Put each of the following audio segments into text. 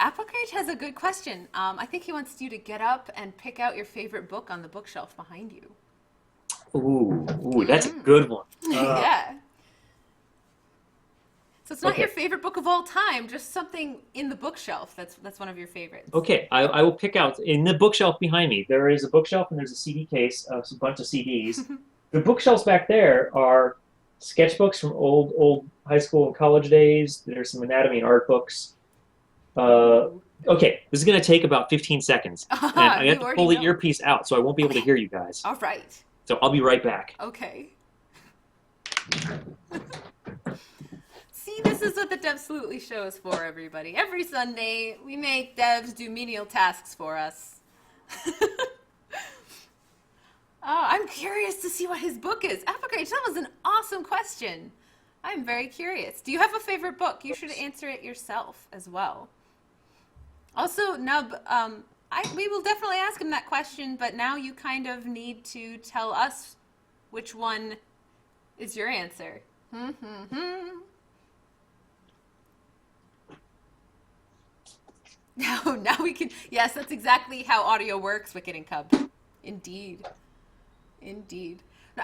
Applecage has a good question. I think he wants you to get up and pick out your favorite book on the bookshelf behind you. Ooh, that's a good one. Yeah. So it's not your Okay, favorite book of all time, just something in the bookshelf that's one of your favorites. okay. I will pick out in the bookshelf behind me. There is a bookshelf and there's a CD case of a bunch of CDs. The bookshelves back there are sketchbooks from old high school and college days. There's some anatomy and art books. Uh, Ooh. okay, this is going to take about 15 seconds, and I have You to already pull the know. earpiece out, so I won't be able to Okay. hear you guys. All right. So I'll be right back. Okay. See, this is what the Devsolutely show is for, everybody. Every Sunday, we make devs do menial tasks for us. Oh, I'm curious to see what his book is. Applegate, that was an awesome question. I'm very curious. Do you have a favorite book? You should answer it yourself as well. Also, Nub, we will definitely ask him that question, but now you kind of need to tell us which one is your answer. Now we can. Yes, that's exactly how audio works, Wicked and Cub. Indeed. Indeed. Now,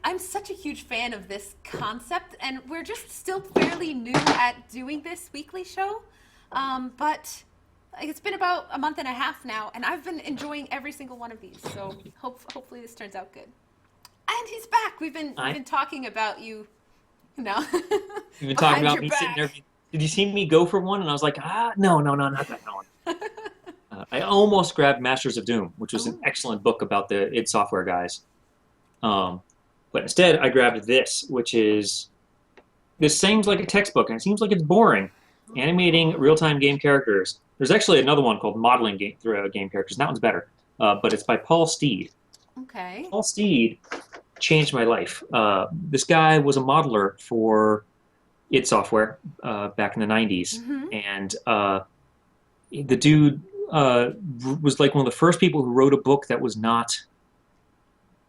I'm such a huge fan of this concept, and we're just still fairly new at doing this weekly show. But it's been about a month and a half now, and I've been enjoying every single one of these. So hopefully this turns out good. And he's back. We've been talking about you, you know, You've been talking behind about your me sitting there. back. Did you see me go for one? And I was like, no, not that one. I almost grabbed Masters of Doom, which was an Oh. excellent book about the id Software guys. Um, but instead, I grabbed this, which is this seems like a textbook, and it seems like it's boring. Animating real-time game characters. There's actually another one called Modeling Game Characters, and that one's better. But it's by Paul Steed. Okay. Paul Steed changed my life. This guy was a modeler for id Software back in the 90s, Mm-hmm. and the dude was like one of the first people who wrote a book that was not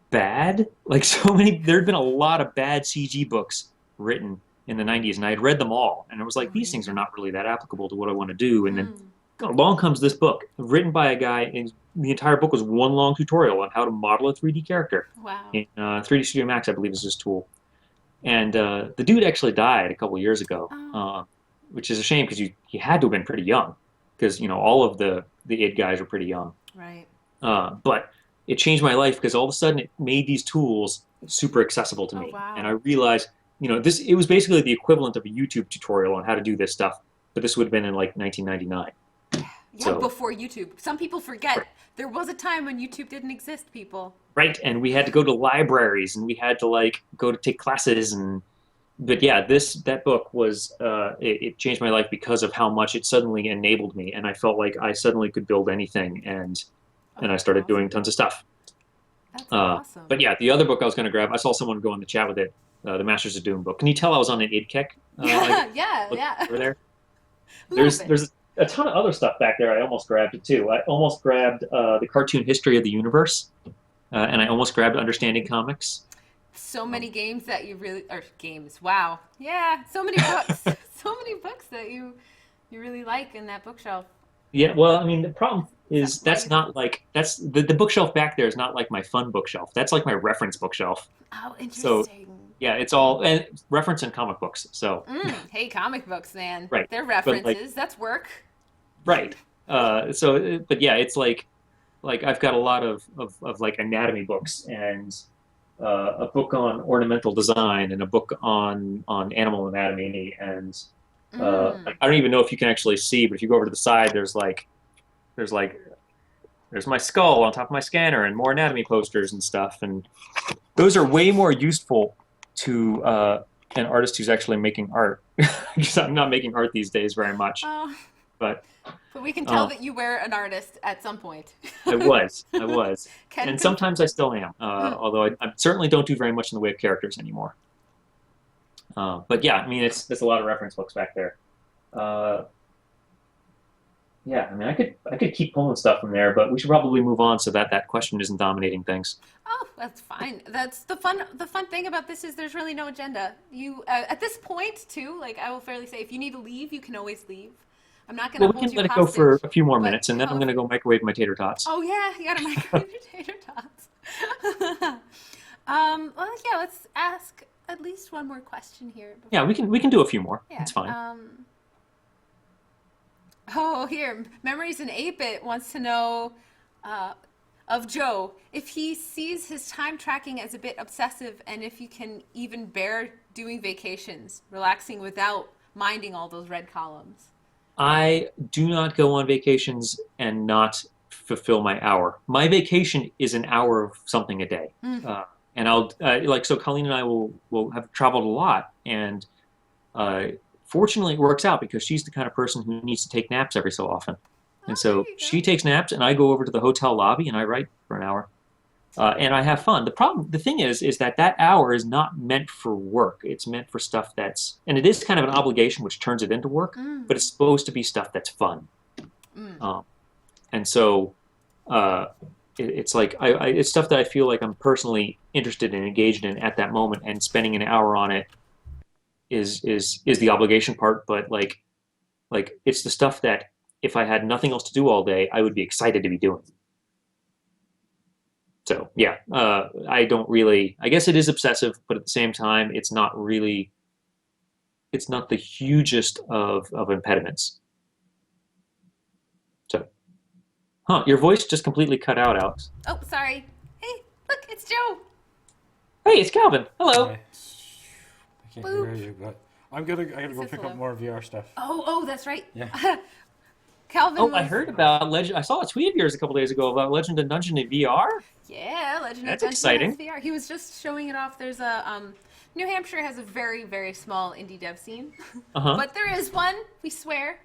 bad. Like so many, there had been a lot of bad CG books written in the 90s, and I had read them all, and I was like, these things are Really? not really that applicable to what I want to do. And then Mm. along comes this book written by a guy, and the entire book was one long tutorial on how to model a 3D character Wow. in 3D Studio Max, I believe is his tool. And the dude actually died a couple years ago, Oh. which is a shame because he had to have been pretty young, because all of the id guys were pretty young. Right. But it changed my life because all of a sudden it made these tools super accessible to Oh, me, and I wow. realized this it was basically the equivalent of a YouTube tutorial on how to do this stuff, but this would have been in like 1999. Yeah, So before YouTube. Some people forget there was a time when YouTube didn't exist, people. right, and we had to go to libraries and we had to like go to take classes and but yeah, that book was it changed my life because of how much it suddenly enabled me, and I felt like I suddenly could build anything, Oh, and I that's started doing awesome. tons of stuff. That's But awesome. yeah, the other book I was going to grab, I saw someone go in the chat with it, the Masters of Doom book. Can you tell I was on an id kick? I Yeah, yeah, looked yeah. over there. A little bit. There's a ton of other stuff back there. I almost grabbed it too. I almost grabbed the cartoon history of the universe, and I almost grabbed Understanding Comics. So Um, many games that you really or games. Wow. Yeah, so many books. So many books that you really like in that bookshelf. Yeah, well, I mean, the problem Is that is that's life? not like that's the bookshelf back there is not like my fun bookshelf. That's like my reference bookshelf. Oh, So interesting. yeah, it's all and reference and comic books. So Hey, comic books, man. right, They're but like references. That's work. right. But yeah, it's like I've got a lot of like anatomy books and a book on ornamental design and a book on animal anatomy and Mm. I don't even know if you can actually see, but if you go over to the side, there's like there's my skull on top of my scanner and more anatomy posters and stuff, and those are way more useful to an artist who's actually making art because I'm not making art these days very much, Oh, but but we can tell uh, that you were an artist at some point. I was, Can and sometimes I confirm. still am, Mm. although I certainly don't do very much in the way of characters anymore. But yeah, I mean, there's a lot of reference books back there. Uh, yeah, I mean, I could keep pulling stuff from there, but we should probably move on so that that question isn't dominating things. Oh, that's fine. That's the fun. The fun thing about this is there's really no agenda. You at this point too. Like I will fairly say, if you need to leave, you can always leave. I'm not Well, gonna we hold can you let it go for hostage, a few more but minutes, and then I'm tell going us. to go microwave my tater tots. Oh yeah, you gotta microwave your tater tots. Well, yeah, let's ask at least one more question here Yeah, before. we can do a few more. Yeah. It's fine. Oh, here, Memories in 8-Bit wants to know uh, of Joe if he sees his time tracking as a bit obsessive, and if you can even bear doing vacations, relaxing without minding all those red columns. I do not go on vacations and not fulfill my hour. My vacation is an hour of something a day. Uh, and I'll like so Colleen and I will have traveled a lot, and uh, fortunately it works out because she's the kind of person who needs to take naps every so often. And Oh, there so you go. she takes naps, and I go over to the hotel lobby and I write for an hour. And I have fun. The thing is that that hour is not meant for work. It's meant for stuff that's, and it is kind of an obligation, which turns it into work, but it's supposed to be stuff that's fun. Um, and so uh, it's like it's stuff that I feel like I'm personally interested and engaged in at that moment, and spending an hour on it is the obligation part. But like it's the stuff that if I had nothing else to do all day, I would be excited to be doing. So yeah, I don't really. I guess it is obsessive, but at the same time, it's not really. It's not the hugest of impediments. So, huh? Your voice just completely cut out, Alex. Oh, sorry. Hey, look, it's Joe. Hey, it's Calvin. Hello. Hi. I can't Boop. hear you, but I gotta go Says pick hello. up more VR stuff. Oh, that's right. Yeah. Calvin Oh, I was. heard about Legend. I saw a tweet of yours a couple days ago about Legend of Dungeon in VR. Yeah, Legend of That's Dungeon exciting. has VR. He was just showing it off. There's a New Hampshire has a very very small indie dev scene, Uh-huh. but there is one. We swear.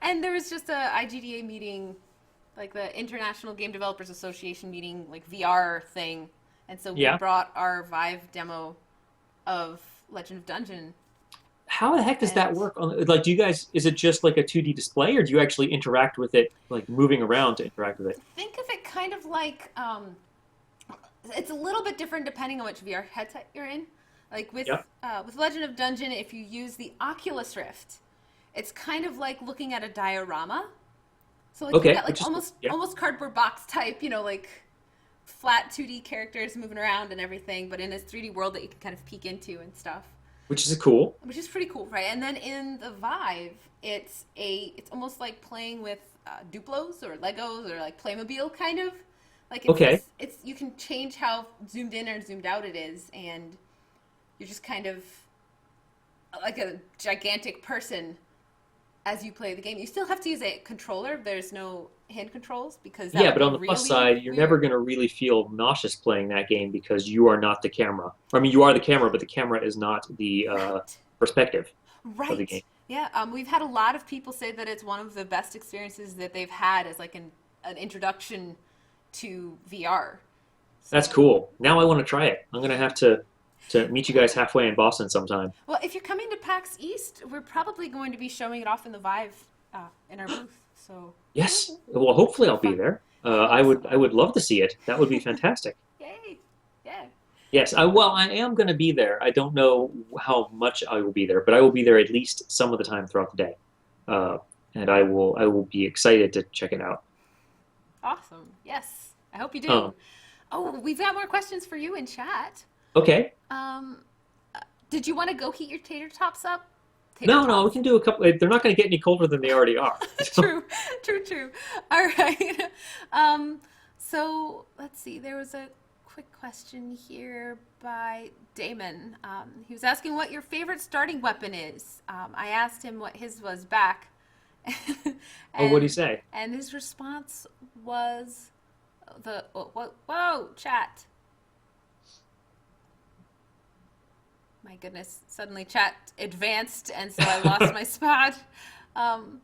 And there was just a IGDA meeting, like the International Game Developers Association meeting, like VR thing, and so we Yeah. brought our Vive demo of Legend of Dungeon. How the heck does that And work? Like, do you guys? Is it just like a 2D display, or do you actually interact with it, like moving around to interact with it? think of it kind of like it's a little bit different depending on which VR headset you're in. Like Yeah. with Legend of Dungeon, if you use the Oculus Rift, it's kind of like looking at a diorama. So like Okay, you've got like which is almost yeah. almost cardboard box type, like flat 2D characters moving around and everything, but in this 3D world that you can kind of peek into and stuff, Which is cool. which is pretty cool, right? And then in the Vive, it's almost like playing with Duplos or Legos or like Playmobil kind of. Like Okay. it's you can change how zoomed in or zoomed out it is, and you're just kind of like a gigantic person as you play the game. You still have to use a controller. There's no hand controls because that Yeah, would but be on the plus really side, you're never weird. going to really feel nauseous playing that game because you are not the camera. I mean, you are the camera, but the camera is not the Right. perspective of the Right. game. Yeah. We've had a lot of people say that it's one of the best experiences that they've had as like an introduction to VR. That's So, cool. Now I want to try it. I'm going to have to meet you guys halfway in Boston sometime. well, if you're coming to PAX East, we're probably going to be showing it off in the Vive in our booth. So, Yes. Well, hopefully I'll be there. I hope so. I would love to see it. That would be fantastic. Yay! Yeah. Yes. Well, I am going to be there. I don't know how much I will be there, but I will be there at least some of the time throughout the day. Uh, and I will be excited to check it out. Awesome. Yes. I hope you do. Um, Oh, we've got more questions for you in chat. okay. Um, did you want to go heat your tater tops up? No, we can do a couple. They're not going to get any colder than they already are. So, True. All right. So let's see. There was a quick question here by Damon. He was asking what your favorite starting weapon is. I asked him what his was back. oh, what'd he and, say? and his response was whoa, chat. My goodness, suddenly chat advanced, and so I lost my spot. Um,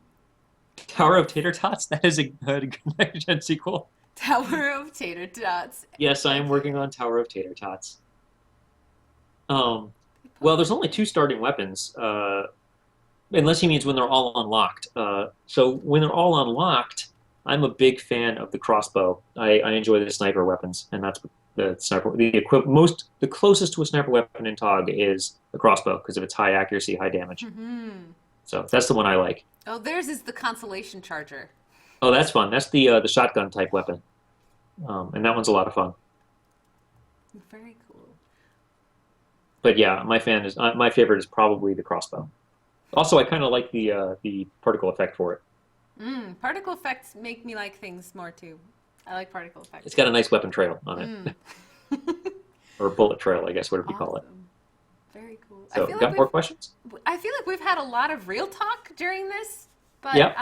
Tower of Tater Tots? That is a good Gen sequel. Tower of Tater Tots. Yes, I am working on Tower of Tater Tots. Well, there's only two starting weapons, unless he means when they're all unlocked. So when they're all unlocked, I'm a big fan of the crossbow. I enjoy the sniper weapons, and that's the sniper. The closest to a sniper weapon in TOG is the crossbow because of its high accuracy, high damage. Mm-hmm. So that's the one I like. Oh, theirs is the consolation charger. Oh, that's fun. That's the shotgun type weapon, and that one's a lot of fun. Very cool. But yeah, my favorite is probably the crossbow. Also, I kind of like the particle effect for it. Particle effects make me like things more too. I like particle effects. It's got a nice weapon trail on it, or bullet trail, I guess, whatever you call it. Awesome. Very cool. So, got more questions? I feel like we've had a lot of real talk during this, but Yep.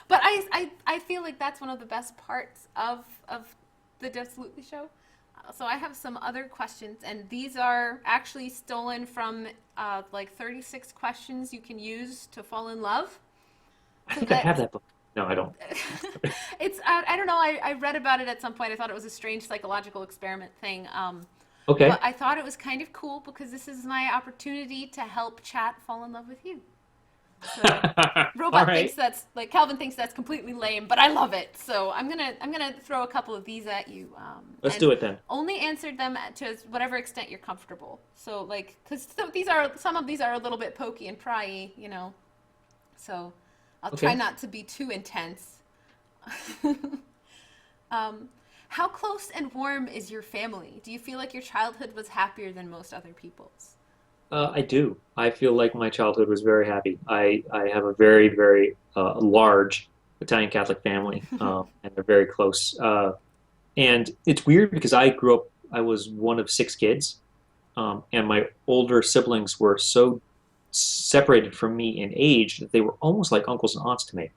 but I feel like that's one of the best parts of the Absolutely show. So I have some other questions, and these are actually stolen from like 36 questions you can use to fall in love. I think I have that book. No, I don't. It's I don't know. I read about it at some point. I thought it was a strange psychological experiment thing. Okay. But I thought it was kind of cool because this is my opportunity to help chat fall in love with you. So Robot All right. thinks that's like Calvin thinks that's completely lame, but I love it. So I'm gonna throw a couple of these at you. Let's and do it then. Only answer them to whatever extent you're comfortable. So like, because some of these are a little bit pokey and pryy, you know. So I'll try Okay. not to be too intense. How close and warm is your family? Do you feel like your childhood was happier than most other people's? I do. I feel like my childhood was very happy. I have a very, very large Italian Catholic family, and they're very close. And it's weird because I grew up, I was one of six kids, and my older siblings were so separated from me in age that they were almost like uncles and aunts to me.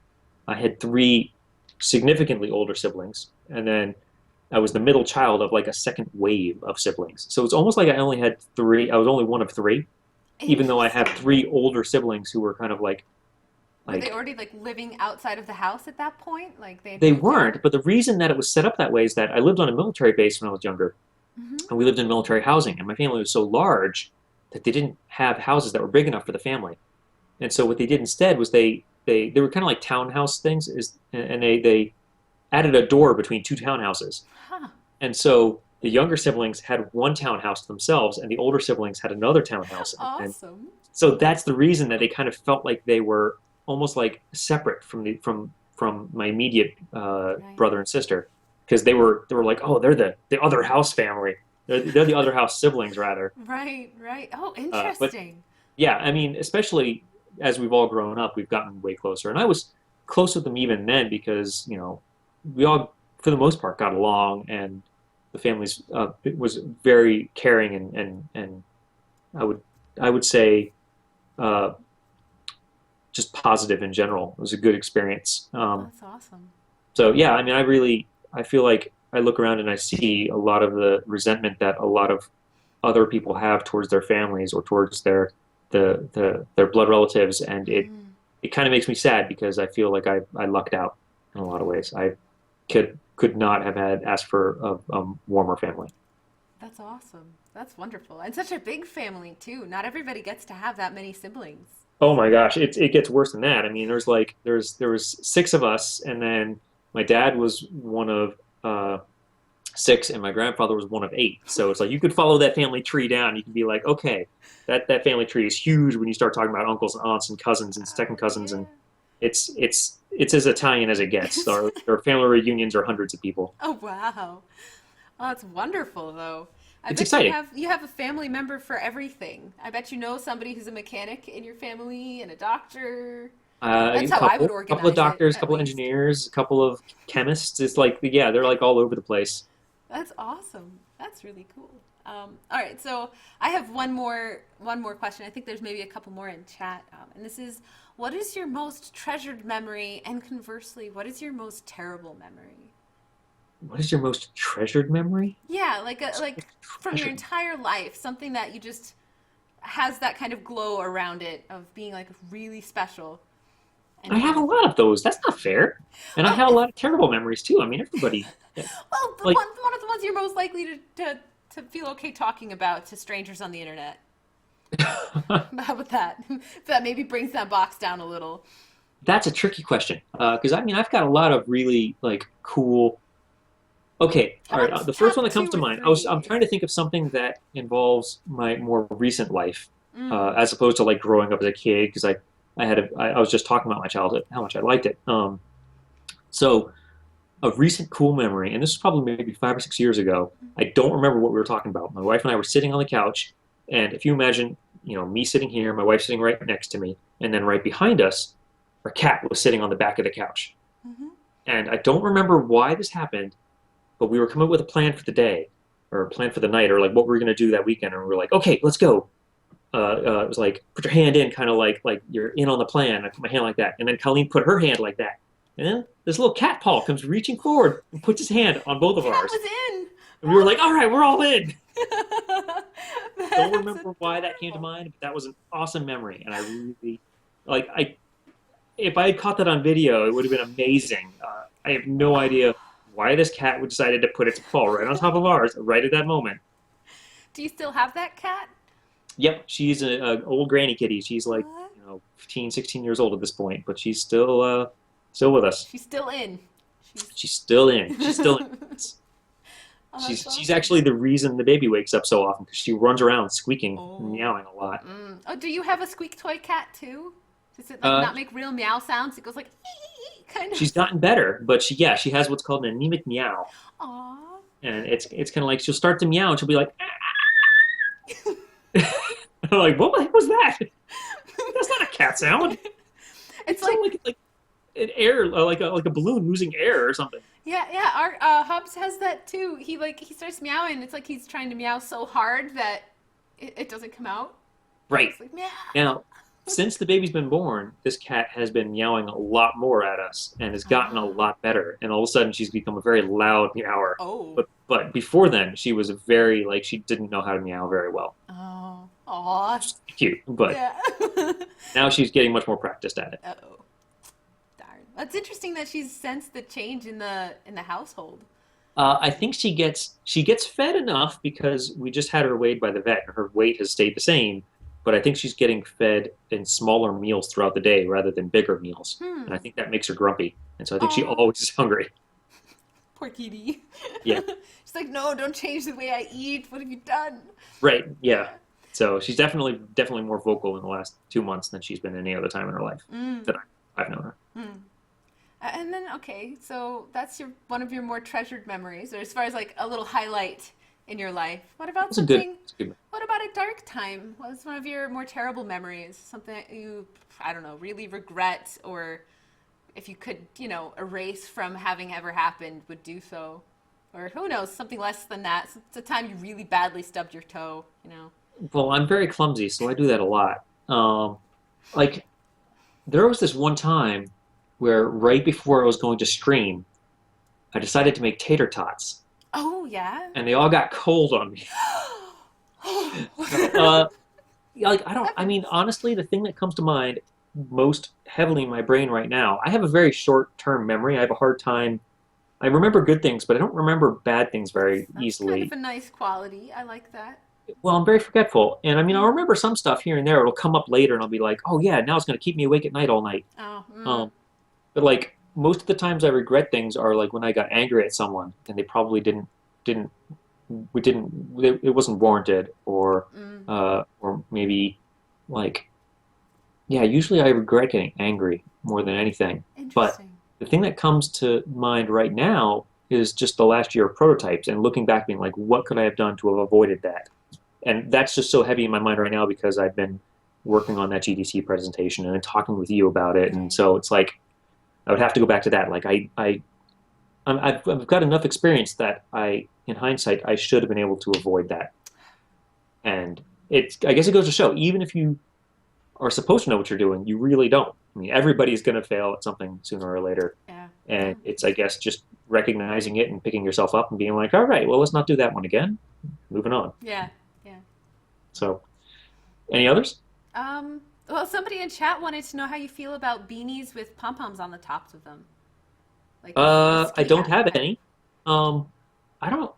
I had three significantly older siblings, and then I was the middle child of like a second wave of siblings. So it's almost like I only had three. I was only one of three, even though I have three older siblings who were kind of like, Were they already like living outside of the house at that point? Like they weren't. But the reason that it was set up that way is that I lived on a military base when I was younger, and we lived in military housing, and my family was so large that they didn't have houses that were big enough for the family. And so what they did instead was they were kind of like townhouse things, and they added a door between two townhouses. Huh. And so the younger siblings had one townhouse to themselves, and the older siblings had another townhouse. And Awesome. so that's the reason that they kind of felt like they were almost like separate from my immediate Right. brother and sister, because they were like, oh, they're the other house family. They're the other house siblings rather. Right, right. Oh, But interesting. yeah, I mean, especially as we've all grown up, we've gotten way closer, and I was close with them even then because we all, for the most part, got along, and the families was very caring and I would say just positive in general. It was a good experience. That's awesome. So yeah, I mean, I feel like I look around and I see a lot of the resentment that a lot of other people have towards their families or towards their blood relatives, and it kind of makes me sad because I feel like I lucked out in a lot of ways. I could not have asked for a warmer family. That's awesome. That's wonderful. And such a big family too. Not everybody gets to have that many siblings. Oh my gosh, it gets worse than that. I mean, there was six of us, and then my dad was one of six, and my grandfather was one of eight. So it's like you could follow that family tree down. You can be like, okay, that family tree is huge when you start talking about uncles and aunts and cousins and second cousins, and it's as Italian as it gets. Our family reunions are hundreds of people. Oh wow. Oh, that's wonderful though. I It's bet exciting. you have a family member for everything. I bet you know somebody who's a mechanic in your family and a doctor. That's how I would organize couple of doctors, it, a at couple of least. engineers, a couple of chemists. It's like, yeah, they're like all over the place. That's awesome. That's really cool. All right, so I have one more question. I think there's maybe a couple more in chat, and this is: what is your most treasured memory, and conversely, what is your most terrible memory? What is your most treasured memory? Yeah, like from your Treasured. entire life, something that you just has that kind of glow around it of being like really special. And I have a lot of those. That's not fair. And I have a lot of terrible memories too. I mean, everybody. well, like- one of the ones you're most likely to feel okay talking about to strangers on the internet. How about that? If that maybe brings that box down a little. That's a tricky question because I mean, I've got a lot of really like cool. Okay, How all right. about The first top one that comes to two or mind. I'm three? trying to think of something that involves my more recent life. as opposed to like growing up as a kid because I was just talking about my childhood, how much I liked it. So a recent cool memory, and this was probably maybe 5 or 6 years ago. I don't remember what we were talking about. My wife and I were sitting on the couch, and if you imagine, me sitting here, my wife sitting right next to me, and then right behind us, our cat was sitting on the back of the couch. Mm-hmm. And I don't remember why this happened, but we were coming up with a plan for the day, or a plan for the night, or like what we were going to do that weekend. And we were like, okay, let's go. It was like, put your hand in, kind of like you're in on the plan. I put my hand like that. And then Colleen put her hand like that. And then this little cat paw comes reaching forward and puts his hand on both of Cat ours. was in. And we were like, all right, we're all in. That's Don't remember why that came to mind, but that was an awesome memory. And I really, if I had caught that on video, it would have been amazing. I have no idea why this cat decided to put its paw right on top of ours right at that moment. Do you still have that cat? Yep, she's an old granny kitty. She's like, What? 15, 16 years old at this point, but she's still with us. She's still in. She's still in. She's still in. Oh, She's that's she's awesome. actually the reason the baby wakes up so often because she runs around squeaking Oh. and meowing a lot. Oh, do you have a squeak toy cat too? Does it Uh, not make real meow sounds? It goes like kind of. She's gotten better, but she has what's called an anemic meow, Aw. and it's kind of like she'll start to meow and she'll be like, I'm like, what the heck was that? That's not a cat sound. It's It sounded like like an air, like a balloon losing air or something. yeah. Our Hubs has that too. He starts meowing. It's like he's trying to meow so hard that it doesn't come out. Right. It's like meow. Now, since the baby's been born, this cat has been meowing a lot more at us and has gotten a lot better. And all of a sudden, she's become a very loud meower. Oh. But before then, she was very she didn't know how to meow very well. Oh. Aw. Cute, but Yeah. now she's getting much more practiced at it. Uh-oh. Darn. That's interesting that she's sensed the change in the household. I think she gets fed enough because we just had her weighed by the vet. Her weight has stayed the same, but I think she's getting fed in smaller meals throughout the day rather than bigger meals. And I think that makes her grumpy. And so I think she Aw. always is hungry. Poor kitty. Yeah. She's like, no, don't change the way I eat. What have you done? Right. Yeah. So she's definitely more vocal in the last 2 months than she's been any other time in her life that I've known her. And then, okay, so that's one of your more treasured memories, or as far as like a little highlight in your life. What about It's a good. something? It's a good. What about a dark time? What was one of your more terrible memories? Something that you, I don't know, really regret, or if you could, erase from having ever happened, would do so. Or who knows, something less than that. It's a time you really badly stubbed your toe, Well, I'm very clumsy, so I do that a lot. Like there was this one time where right before I was going to stream, I decided to make tater tots, Oh, yeah? and they all got cold on me. I mean, honestly, the thing that comes to mind most heavily in my brain right now, I have a very short-term memory. I have a hard time. I remember good things, but I don't remember bad things very That's easily. kind of a nice quality. I like that. Well, I'm very forgetful, and I mean, I'll remember some stuff here and there. It'll come up later, and I'll be like, "Oh yeah, now it's going to keep me awake at night all night." Oh, But like most of the times, I regret things are like when I got angry at someone, and they probably didn't it wasn't warranted, or maybe like yeah. Usually, I regret getting angry more than anything. But interesting. the thing that comes to mind right now is just the last year of prototypes and looking back, being like, what could I have done to have avoided that? And that's just so heavy in my mind right now because I've been working on that GDC presentation and then talking with you about it. And so it's like, I would have to go back to that. Like I've got enough experience that in hindsight, I should have been able to avoid that. And I guess it goes to show, even if you are supposed to know what you're doing, you really don't. I mean, everybody's going to fail at something sooner or later. Yeah. And it's, I guess, just recognizing it and picking yourself up and being like, all right, well, let's not do that one again. Moving on. Yeah. So, any others? Well, somebody in chat wanted to know how you feel about beanies with pom-poms on the tops of them. Like I don't have any. I don't.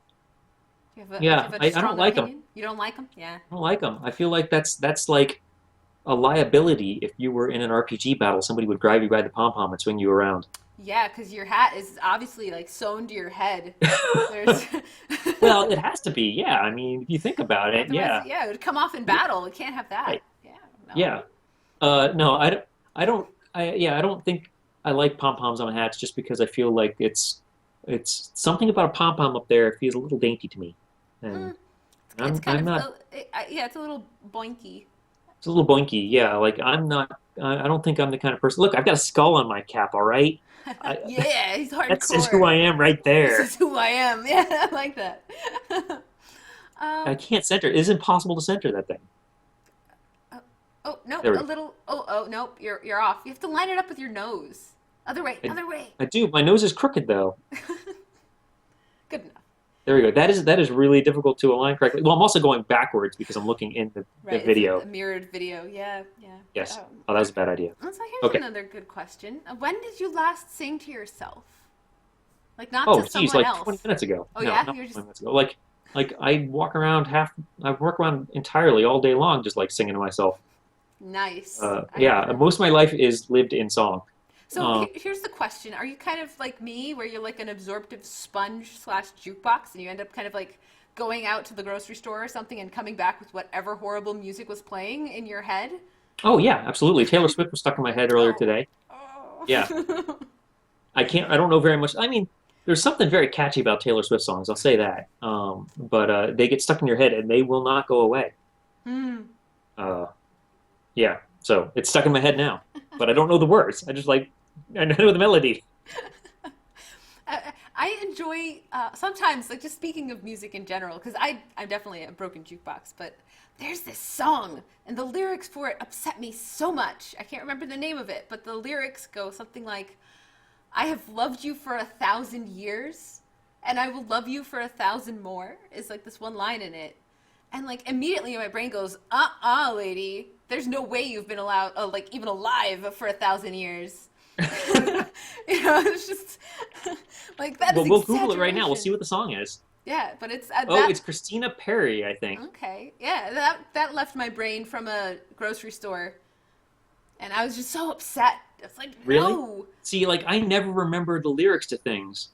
Do you have Yeah, a I strong don't like 'em. opinion? You don't like them? Yeah. I don't like them. I feel like that's like a liability. If you were in an RPG battle, somebody would grab you by the pom pom and swing you around. Yeah, because your hat is obviously like sewn to your head. There's Well, it has to be. Yeah. I mean, if you think about it, otherwise, yeah. yeah, it would come off in battle. It can't have that. Right. Yeah, no. Yeah. No, I don't, yeah, I don't think I like pom poms on hats just because I feel like it's something about a pom pom up there feels a little dainty to me, and Mm, it's kind I'm of not. yeah, it's a little boinky. It's a little boinky, yeah. Like I'm not. I don't think I'm the kind of person. Look, I've got a skull on my cap. All right, I, Yeah, he's that says who hardcore. I am right This there. is who I am. Yeah, I like that. I um, can't center. It is impossible to center that thing. oh, oh no, There we a go. little. Oh nope, you're off. You have to line it up with your nose. Other way, I, other way. I do. My nose is crooked though. Good enough. There we go. That is really difficult to align correctly. Well, I'm also going backwards because I'm looking in the Right, it's a video. mirrored video. Yeah, yeah. Yes. Oh, that was a bad idea. So here's Okay. another good question. When did you last sing to yourself? Like not Oh, to geez, someone like 20 else. minutes ago. Oh No, yeah, not you're 20 just minutes ago. Like I walk around entirely all day long just like singing to myself. nice. I love Yeah, it. most of my life is lived in song. So Um, here's the question: are you kind of like me, where you're like an absorptive sponge slash jukebox, and you end up kind of like going out to the grocery store or something and coming back with whatever horrible music was playing in your head? oh yeah, absolutely. Taylor Swift was stuck in my head earlier Oh. today. Yeah, Oh. I don't know very much. I mean, there's something very catchy about Taylor Swift songs. I'll say that. But they get stuck in your head and they will not go away. Hmm. Uh, yeah, so it's stuck in my head now. But I don't know the words. I know the melody. I enjoy sometimes like just speaking of music in general because I'm definitely a broken jukebox, but there's this song and the lyrics for it upset me so much. I can't remember the name of it, but the lyrics go something like, "I have loved you for 1,000 years, and I will love you for 1,000 more." Is like this one line in it, and like immediately my brain goes, lady, there's no way you've been allowed, like even alive for 1,000 years." It's just like that is Well, we'll Google it right now. We'll see exaggeration. what the song is. Yeah, but it's Oh, that. it's Christina Perri, I think. Okay, yeah, that left my brain from a grocery store, and I was just so upset. I was like, Really? no, See, like I never remember the lyrics to things,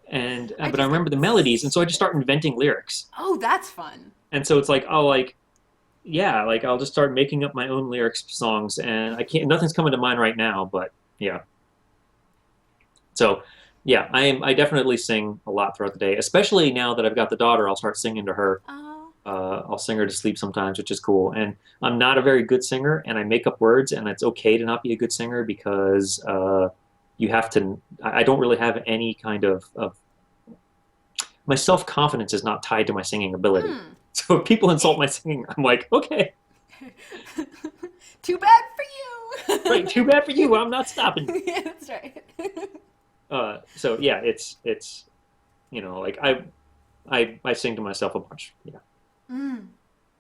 and I but I just get. remember the melodies, and so I just start inventing lyrics. Oh, that's fun. And so it's like, oh, like yeah, like I'll just start making up my own lyrics songs, and I can't. Nothing's coming to mind right now, but yeah. So yeah, I definitely sing a lot throughout the day, especially now that I've got the daughter. I'll start singing to her. Oh, I'll sing her to sleep sometimes, which is cool. And I'm not a very good singer, and I make up words, and it's okay to not be a good singer because you have to. I don't really have any kind of my self confidence is not tied to my singing ability. hmm. So if people insult my singing, I'm like, okay, Too bad for right, you. too bad for you. I'm not stopping. Yeah, that's right. So yeah, it's like I sing to myself a bunch. Yeah. Mm.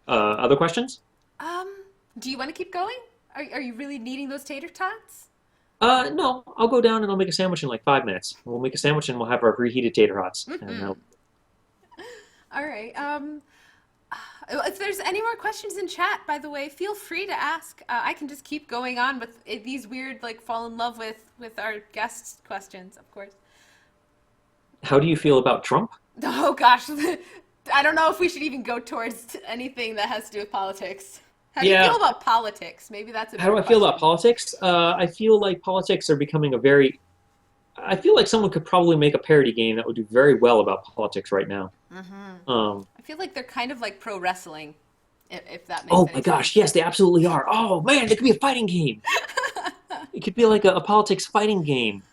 Other questions? Um, do you want to keep going? Are you really needing those tater tots? No, I'll go down and I'll make a sandwich in like 5 minutes. We'll make a sandwich and we'll have our reheated tater tots. And Mm-hmm. All right. If there's any more questions in chat, by the way, feel free to ask. I can just keep going on with these weird, like, fall in love with our guests questions, of course. how do you feel about Trump? Oh gosh, I don't know if we should even go towards anything that has to do with politics. How do you Yeah, feel about politics? Maybe that's a how do better I feel about question. politics? I feel like politics are becoming a very. I feel like someone could probably make a parody game that would do very well about politics right now. Hmm. Um, I feel like they're kind of like pro wrestling, if that makes oh any my gosh, sense. yes, they absolutely are. Oh man, it could be a fighting game. It could be like a politics fighting game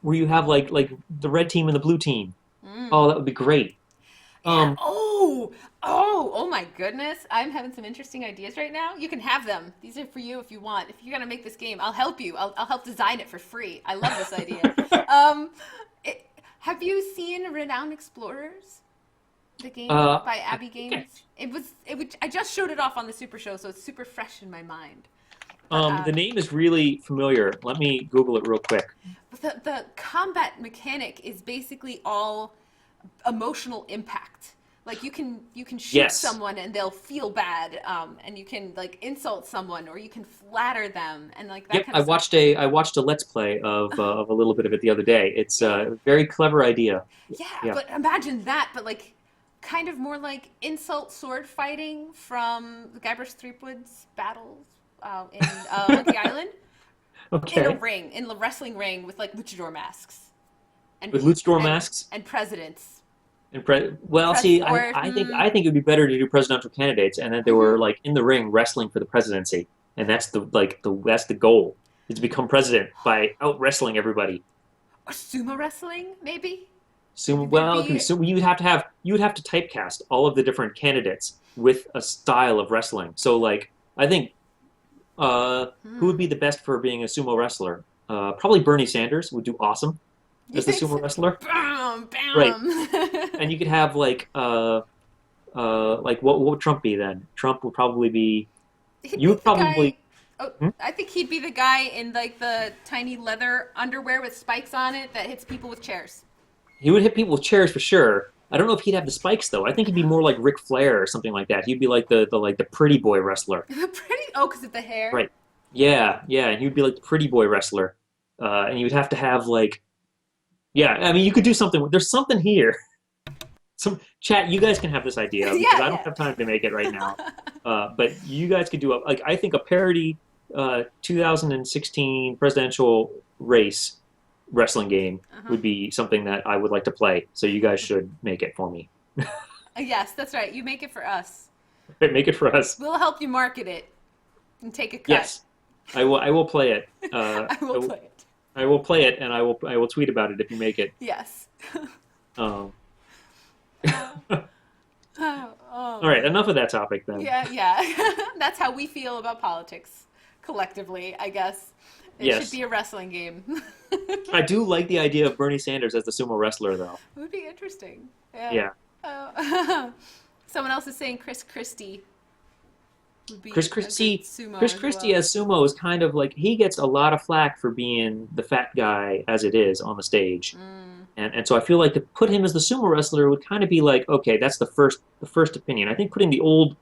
where you have like the red team and the blue team. Mm. Oh, that would be great. Yeah. Um, Oh my goodness. I'm having some interesting ideas right now. You can have them. These are for you if you want. If you're gonna make this game, I'll help you. I'll help design it for free. I love this idea. Um, have you seen Renowned Explorers? The game by I Abby think Games. I just showed it off on the Super Show, so it's super fresh in my mind. But the name is really familiar. Let me Google it real quick. the combat mechanic is basically all emotional impact. Like you can shoot Yes. someone and they'll feel bad, and you can like insult someone or you can flatter them and like that Yep, kind of stuff. I watched a Let's Play of a little bit of it the other day. It's a very clever idea. Yeah, Yeah. but imagine that, but like kind of more like insult sword fighting from the Guybrush Threepwood's battles in Monkey Island in a Okay. ring, in the wrestling ring with like luchador masks and With luchador and, masks. and presidents. Well, see, Or I think it would be better to do presidential candidates, and that they were like in the ring wrestling for the presidency, and that's that's the goal is to become president by out wrestling everybody. or sumo wrestling, maybe. So, There'd well, be so you would have to typecast all of the different candidates with a style of wrestling. So, like, I think who would be the best for being a sumo wrestler? Probably Bernie Sanders would do awesome you as the think so? sumo wrestler. Bam, Right. bam. And you could have what would Trump be then? Trump would probably be. He'd You be would the probably. guy. Oh, Hmm? I think he'd be the guy in like the tiny leather underwear with spikes on it that hits people with chairs. He would hit people with chairs for sure. I don't know if he'd have the spikes though. I think he'd be more like Ric Flair or something like that. He'd be like the pretty boy wrestler. Pretty. Oh, because of the hair. Right. Yeah, yeah, and he would be like the pretty boy wrestler. And you would have to have like, yeah. I mean, you could do something. There's something here. Some chat. You guys can have this idea because Yeah, I don't yeah. have time to make it right now. But you guys could do like I think a parody 2016 presidential race wrestling game would be something that I would like to play. So you guys should make it for me. Yes, that's right. You make it for us. Make it for us. We'll help you market it and take a cut. Yes, I will. I will play it. I will play it. I will play it, and I will tweet about it if you make it. Yes. Um, Oh, all right, enough of that topic then. yeah, yeah. That's how we feel about politics collectively, I guess. It Yes. should be a wrestling game. I do like the idea of Bernie Sanders as the sumo wrestler, though. It would be interesting. Yeah. Yeah, Someone else is saying Chris Christie would be Chris a Christie. good sumo Chris as Christie well. as sumo is kind of like he gets a lot of flack for being the fat guy as it is on the stage, and so I feel like to put him as the sumo wrestler would kind of be like, okay, that's the first opinion. I think putting the old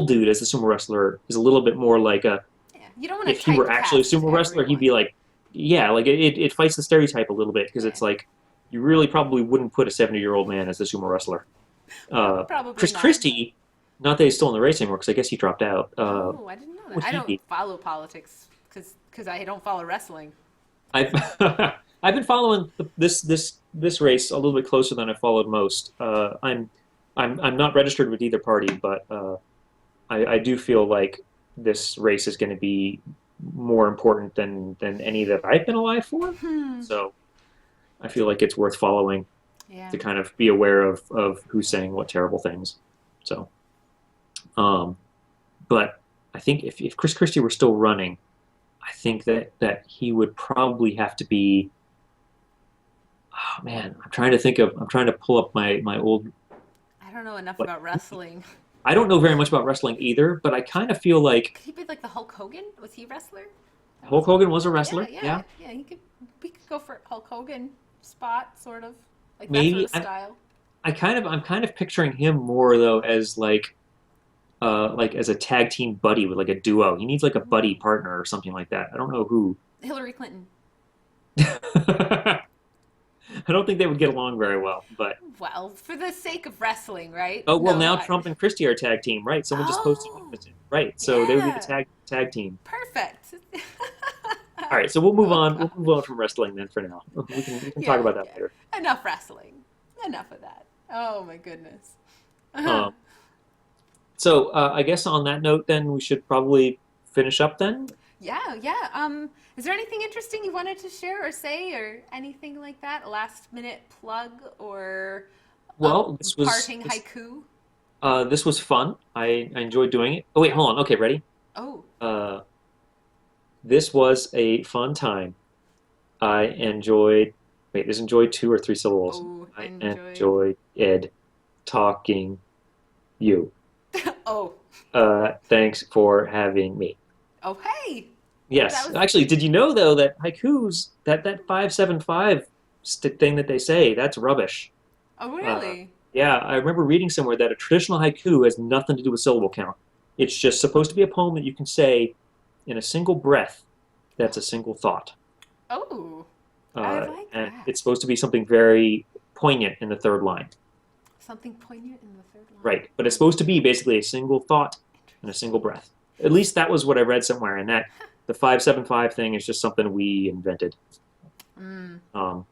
dude as the sumo wrestler is a little bit more like a Yeah. You don't want to if he were actually a sumo wrestler, he'd be like, yeah, like it fights the stereotype a little bit because it's like you really probably wouldn't put a 70-year-old man as the sumo wrestler. Probably Chris not. Christie, not that he's still in the race anymore because I guess he dropped out. Oh, I didn't know would that. I he don't be? follow politics because I don't follow wrestling. I've I've been following this race a little bit closer than I followed most. I'm not registered with either party, but I do feel like this race is going to be more important than any that I've been alive for. So I feel like it's worth following Yeah. to kind of be aware of who's saying what terrible things. So, but I think if Chris Christie were still running, I think that he would probably have to be. Oh man, I'm trying to pull up my old. I don't know enough What? about wrestling. I don't know very much about wrestling either, but I kind of feel like Could he be like the Hulk Hogan? Was he a wrestler? Hulk Hogan was a wrestler. Yeah. He could. We could go for Hulk Hogan spot, sort of like Maybe. that sort of style. I'm kind of picturing him more though as like as a tag team buddy with like a duo. He needs like a buddy partner or something like that. I don't know who. Hillary Clinton. I don't think they would get along very well, but Well, for the sake of wrestling, right? oh well, No, now I- Trump and Christie are tag team, right? Someone just posted Oh. it. Right, so they would be Yeah. the tag team. Perfect. All right, so we'll move on. We'll move on from wrestling then for now. We can talk about that Yeah. later. Enough wrestling. Enough of that. Oh my goodness. So I guess on that note, then we should probably finish up then. Yeah. Is there anything interesting you wanted to share or say or anything like that? A last minute plug or Well, a parting haiku? this was fun. I enjoyed doing it. Oh wait, hold on. Okay, ready? Oh, This was a fun time. I enjoyed. Wait, is enjoyed two or three syllables? Oh, I enjoyed. enjoyed talking you. oh, Thanks for having me. oh, hey. Yes, That was- actually, did you know though that haikus that 575 thing that they say that's rubbish? Oh, really? Yeah, I remember reading somewhere that a traditional haiku has nothing to do with syllable count. It's just supposed to be a poem that you can say in a single breath that's a single thought. Oh, I like And that. it's supposed to be something very poignant in the third line. Something poignant in the third line. Right. But it's supposed to be basically a single thought in a single breath. At least that was what I read somewhere, and that the 575 thing is just something we invented. Mm. Um,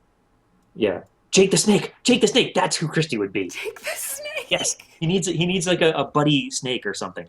yeah. Jake the Snake. Jake the Snake. That's who Christy would be. Take the Yes. snake. He needs like a buddy snake or something.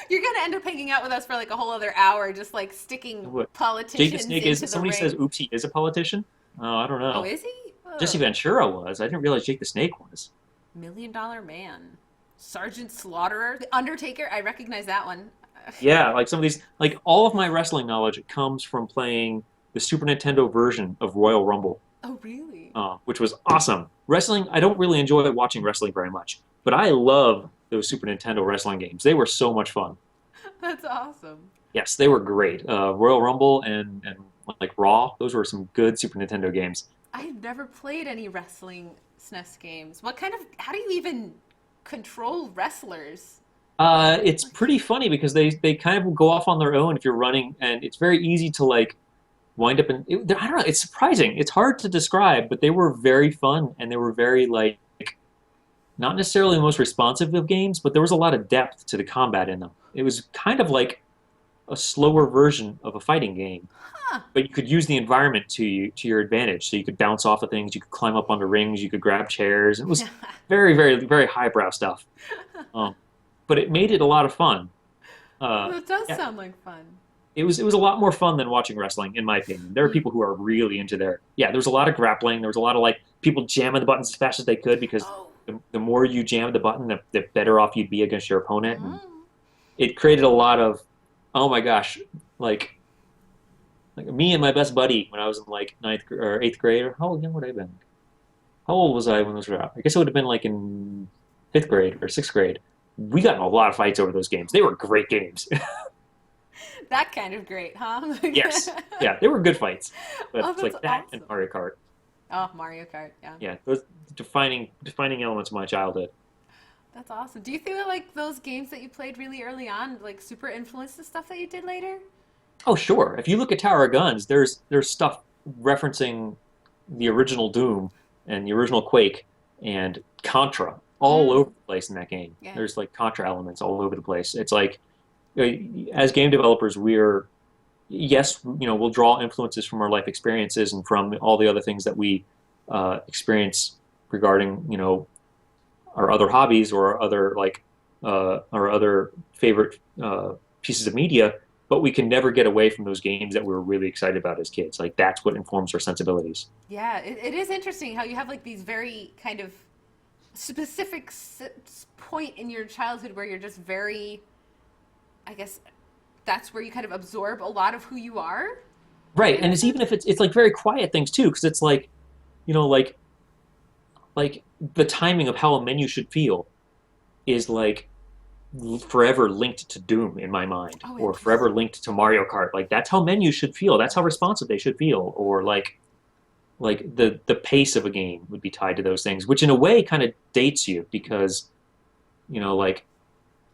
You're gonna end up hanging out with us for like a whole other hour, just like sticking What? Jake the politicians Snake into is the somebody says, ring. oops, he is a politician? Oh, I don't Oh, know. is he? Jesse Oh. Ventura was. I didn't realize Jake the Snake was. Million Dollar Man. Sergeant Slaughterer. The Undertaker. I recognize that one. Yeah, like some of these, like all of my wrestling knowledge comes from playing the Super Nintendo version of Royal Rumble, Oh, really? which was awesome. Wrestling, I don't really enjoy watching wrestling very much, but I love those Super Nintendo wrestling games. They were so much fun. That's awesome. Yes, they were great. Royal Rumble and like Raw, those were some good Super Nintendo games. I've never played any wrestling SNES games. What kind of, how do you even control wrestlers? It's Like, pretty funny because they kind of go off on their own if you're running, and it's very easy to like wind up in. I don't know. It's surprising. It's hard to describe, but they were very fun and they were very like not necessarily the most responsive of games, but there was a lot of depth to the combat in them. It was kind of like a slower version of a fighting game, huh. but you could use the environment to your advantage. So you could bounce off of things, you could climb up onto rings, you could grab chairs. It was very, very, very highbrow stuff. Um, but it made it a lot of fun. That does Yeah, sound like fun. it was a lot more fun than watching wrestling, in my opinion. There are Mm. people who are really into their yeah. There was a lot of grappling. There was a lot of like people jamming the buttons as fast as they could because Oh. the more you jam the button, the better off you'd be against your opponent. And Mm. it created a lot of oh my gosh, like me and my best buddy when I was in like or eighth grade. Or how young would I have been? How old was I when those were out? I guess it would have been like in fifth grade or sixth grade. We got in a lot of fights over those games. They were great games. That kind of great, huh? Yes. Yeah, they were good fights. But Oh, it's that's like that and awesome. Mario Kart. Oh, Mario Kart, yeah. Yeah, those defining elements of my childhood. That's awesome. Do you feel like those games that you played really early on, like super influenced the stuff that you did later? Oh, sure. If you look at Tower of Guns, there's stuff referencing the original Doom and the original Quake and Contra all Mm, over the place in that game. yeah. There's like Contra elements all over the place. It's like uh, as game developers, we're yes, we'll draw influences from our life experiences and from all the other things that we experience regarding, our other hobbies or our other favorite pieces of media. But we can never get away from those games that we were really excited about as kids. Like that's what informs our sensibilities. Yeah, it is interesting how you have like these very kind of specific point in your childhood where you're just very, I guess that's where you kind of absorb a lot of who you are. Right, In and a it's even sense? if it's like very quiet things too, because it's like, you know, like the timing of how a menu should feel is like forever linked to Doom in my mind, Oh, or forever interesting. linked to Mario Kart. Like that's how menus should feel. That's how responsive they should feel. Or like the pace of a game would be tied to those things, which in a way kind of dates you because like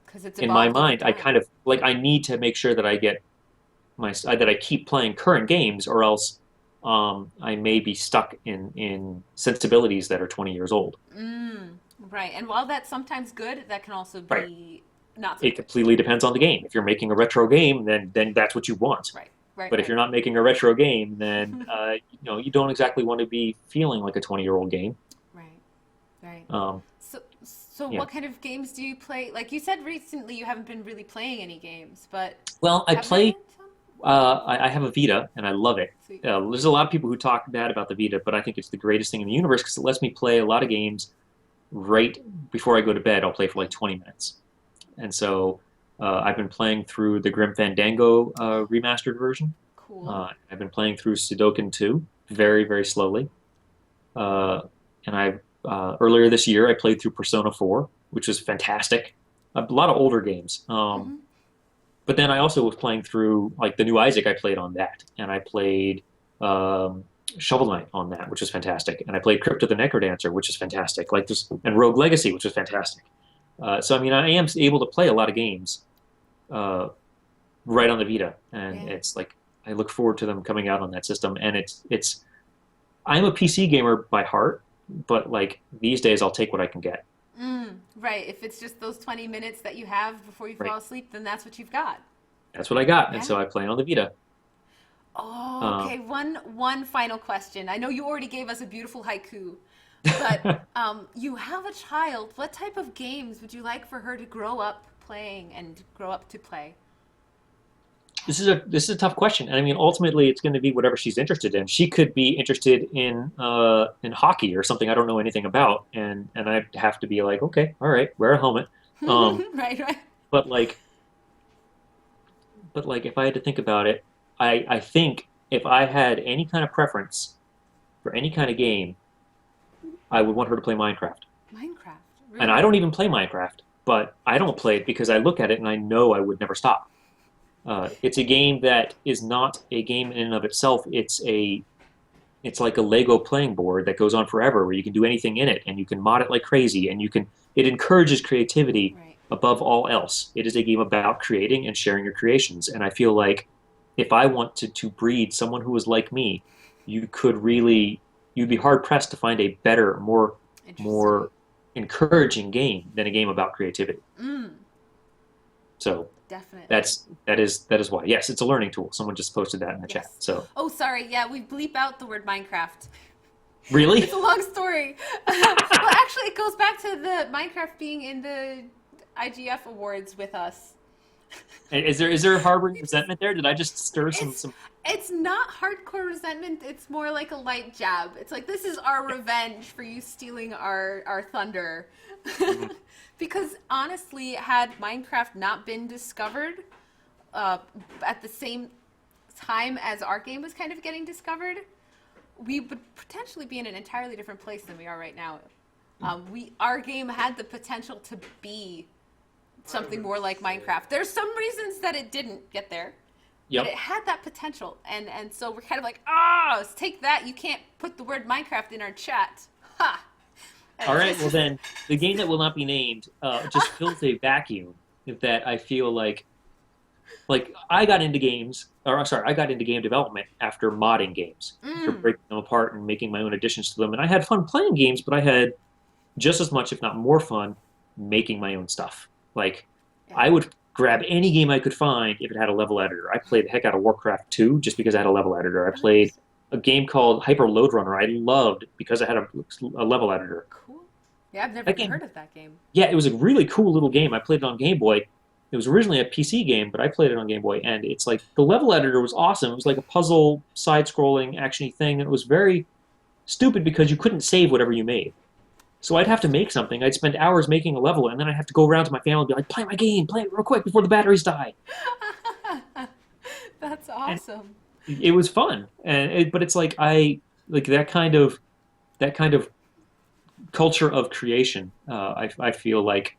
Because it's in my evolved over mind, I time. kind of like I need to make sure that I get that I keep playing current games, or else I may be stuck in sensibilities that are 20 years old. Mm, right. And while that's sometimes good, that can also Right. be not so It good. completely depends on the game. If you're making a retro game, then that's what you want. Right, right, But if right. you're not making a retro game, then you don't exactly want to be feeling like a 20-year-old game. Right, right. Um, So yeah. what kind of games do you play? Like you said recently, you haven't been really playing any games, but Well, I have there play. been some? I have a Vita, and I love it. Sweet. There's a lot of people who talk bad about the Vita, but I think it's the greatest thing in the universe because it lets me play a lot of games right before I go to bed. I'll play for like 20 minutes, and so I've been playing through the Grim Fandango remastered version. Cool. I've been playing through Sudoku 2 very, very slowly. Uh, and I earlier this year I played through Persona 4, which was fantastic. A lot of older games. Hmm. But then I also was playing through like the new Isaac. I played on that, and I played Shovel Knight on that, which was fantastic, and I played Crypt of the Necrodancer, which is fantastic, like this, and Rogue Legacy, which was fantastic. So I mean, I am able to play a lot of games uh, right on the Vita, and Yeah. it's like I look forward to them coming out on that system. And it's I'm a PC gamer by heart, but like these days I'll take what I can get. Right. If it's just those 20 minutes that you have before you Right, fall asleep, then that's what you've got. that's what I got, and Yeah. so I play on the Vita. Oh, Um, okay. One final question. I know you already gave us a beautiful haiku, but you have a child. What type of games would you like for her to grow up playing and grow up to play? this is a tough question, and I mean, ultimately, it's going to be whatever she's interested in. She could be interested in hockey or something I don't know anything about, and I'd have to be like, okay, all right, wear a helmet. Um, Right, right. but like, but like, if I had to think about it, I think if I had any kind of preference for any kind of game, I would want her to play Minecraft. Minecraft. And I Really? don't even play Minecraft, but I don't play it because I look at it and I know I would never stop. It's a game that is not a game in and of itself. It's like a Lego playing board that goes on forever, where you can do anything in it and you can mod it like crazy, and it encourages creativity Right. above all else. It is a game about creating and sharing your creations, and I feel like if I wanted to breed someone who was like me, you could really you'd be hard pressed to find a better, Interesting. more encouraging game than a game about creativity. Mm, So definitely. that is why. Yes, it's a learning tool. Someone just posted that in the chat. Yes. So Oh, sorry. Yeah, we bleep out the word Minecraft. really, It's a long story. Well, actually, it goes back to the Minecraft being in the IGF awards with us. is there harboring We just resentment there? Did I just stir some it's some? it's not hardcore resentment. It's more like a light jab. It's like this is our revenge for you stealing our thunder. Mhm. Because honestly, had Minecraft not been discovered uh, at the same time as our game was kind of getting discovered, we would potentially be in an entirely different place than we are right now. Our game had the potential to be something more like Minecraft. There's some reasons that it didn't get there, but it Yep. had that potential, and so we're kind of like, ah, take that. You can't put the word Minecraft in our chat. Ha! All And right. it's Well, then the game that will not be named just fills a vacuum that I feel like I got into games, or I'm sorry, I got into game development after modding games, after mm, breaking them apart and making my own additions to them. And I had fun playing games, but I had just as much, if not more fun, making my own stuff. Like yeah, I would grab any game I could find if it had a level editor. I played the heck out of Warcraft 2 just because I had a level editor. I oh, played interesting, a game called Hyper Load Runner I loved because I had a level editor. cool. Yeah, I've never That even game, heard of that game. yeah, it was a really cool little game. I played it on Game Boy. It was originally a PC game, but I played it on Game Boy, and it's like the level editor was awesome. It was like a puzzle, side-scrolling, actiony thing, and it was very stupid because you couldn't save whatever you made. So I'd have to make something. I'd spend hours making a level, and then I'd have to go around to my family and be like, "Play my game, play it real quick before the batteries die." That's And awesome. it was fun, but it's like I like that kind of culture of creation. I feel like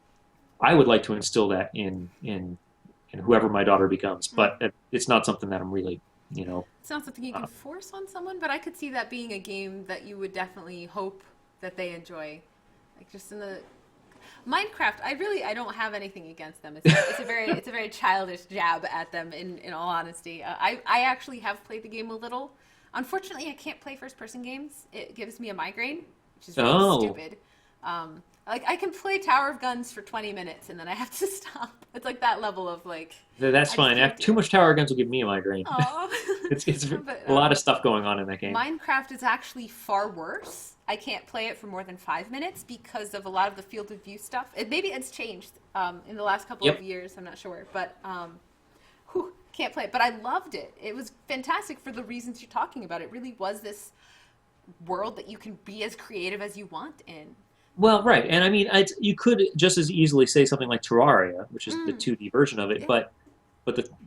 I would like to instill that in whoever my daughter becomes, Mm. but it's not something that I'm really, you know. It's not something you can Uh, force on someone, but I could see that being a game that you would definitely hope that they enjoy. Like just in the Minecraft, I don't have anything against them. It's a very childish jab at them. In all honesty, I actually have played the game a little. Unfortunately, I can't play first person games. It gives me a migraine, which is really oh, stupid. Like I can play Tower of Guns for 20 minutes and then I have to stop. It's like that level of like that's I just fine. can't do Too it. much tower guns will give me a migraine. Oh, It's but a lot of stuff going on in that game. Minecraft is actually far worse. I can't play it for more than 5 minutes because of a lot of the field of view stuff. Maybe it's changed in the last couple of Yep. years. I'm not sure, but can't play it. But I loved it. It was fantastic for the reasons you're talking about. It really was this world that you can be as creative as you want in. Well, right, and I mean, you could just as easily say something like Terraria, which is the Mm, 2D version of it, yeah. but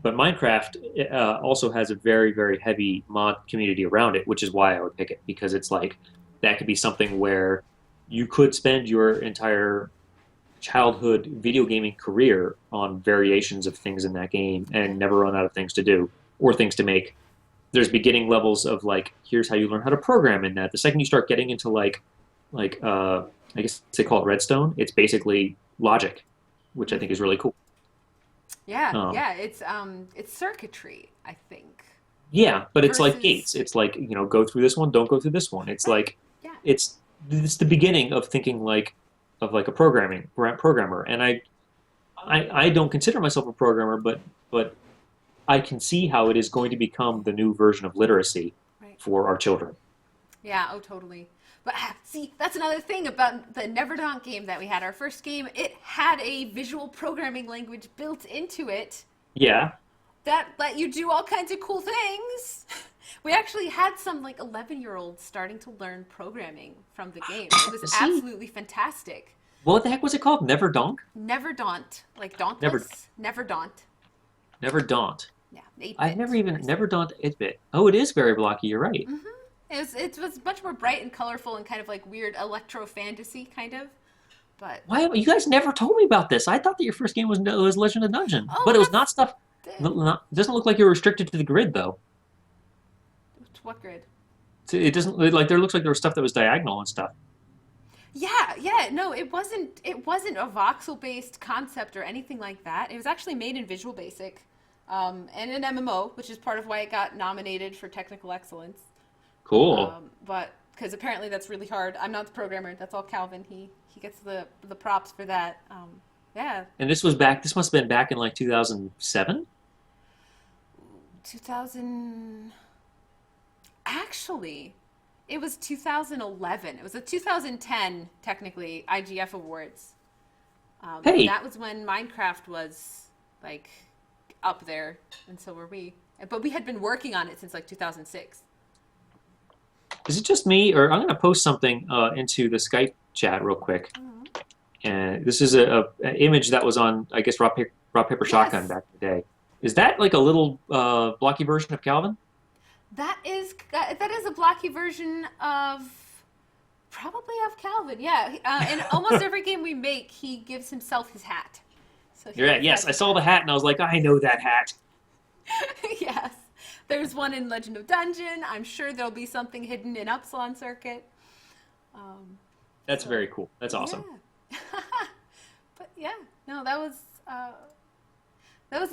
Minecraft also has a very very heavy mod community around it, which is why I would pick it because it's like that could be something where you could spend your entire childhood video gaming career on variations of things in that game Yeah. and never run out of things to do or things to make. there's beginning levels of like here's how you learn how to program in that. The second you start getting into like I guess they call it Redstone. It's basically logic, which I think is really cool. Yeah, Um, yeah, it's circuitry, I think. yeah, but it's like gates. Versus It's like go through this one, don't go through this one. It's right. like Yeah. it's the beginning of thinking like a programmer. And I don't consider myself a programmer, but I can see how it is going to become the new version of literacy Right. for our children. Yeah, oh totally. But see, that's another thing about the Never Donk game that we had. Our first game, it had a visual programming language built into it Yeah. that let you do all kinds of cool things. We actually had some like 11-year-olds starting to learn programming from the game. It was See, absolutely fantastic. what the heck was it called? Never Donk? Never daunt, like Never, dauntless. Never daunt. never daunt. Yeah, I've 8-bit. never even never daunt 8-bit. Oh, it is very blocky. You're right. It was much more bright and colorful and kind of like weird electro fantasy kind of. But Why you guys never told me about this? I thought that your first game was Legend of Dungeon, oh, but it was that's not stuff. It doesn't look like you're restricted to the grid though. what grid? So it doesn't like there looks like there was stuff that was diagonal and stuff. Yeah, yeah, no, it wasn't. It wasn't a voxel-based concept or anything like that. It was actually made in Visual Basic, and an MMO, which is part of why it got nominated for technical excellence. Cool. But because apparently that's really hard. I'm not the programmer. That's all Calvin. He gets the props for that. Yeah, And this was back. This must have been back in like 2007. 2000. Actually, it was 2011. It was a 2010 technically IGF Awards. Hey, That was when Minecraft was like up there, and so were we. But we had been working on it since like 2006. is it just me, or I'm going to post something into the Skype chat real quick? And this is an image that was on, I guess, Rock Paper Shotgun Yes, back in the day. Is that like a little blocky version of Calvin? that is a blocky version of probably of Calvin. Yeah, in almost every game we make, he gives himself his hat. So he You're right. always Yes, has I his saw the hat and I was like, I know that hat. yes. There's one in Legend of Dungeon. I'm sure there'll be something hidden in Upsilon Circuit. Um, That's so very cool. That's awesome. yeah. But yeah, no, that was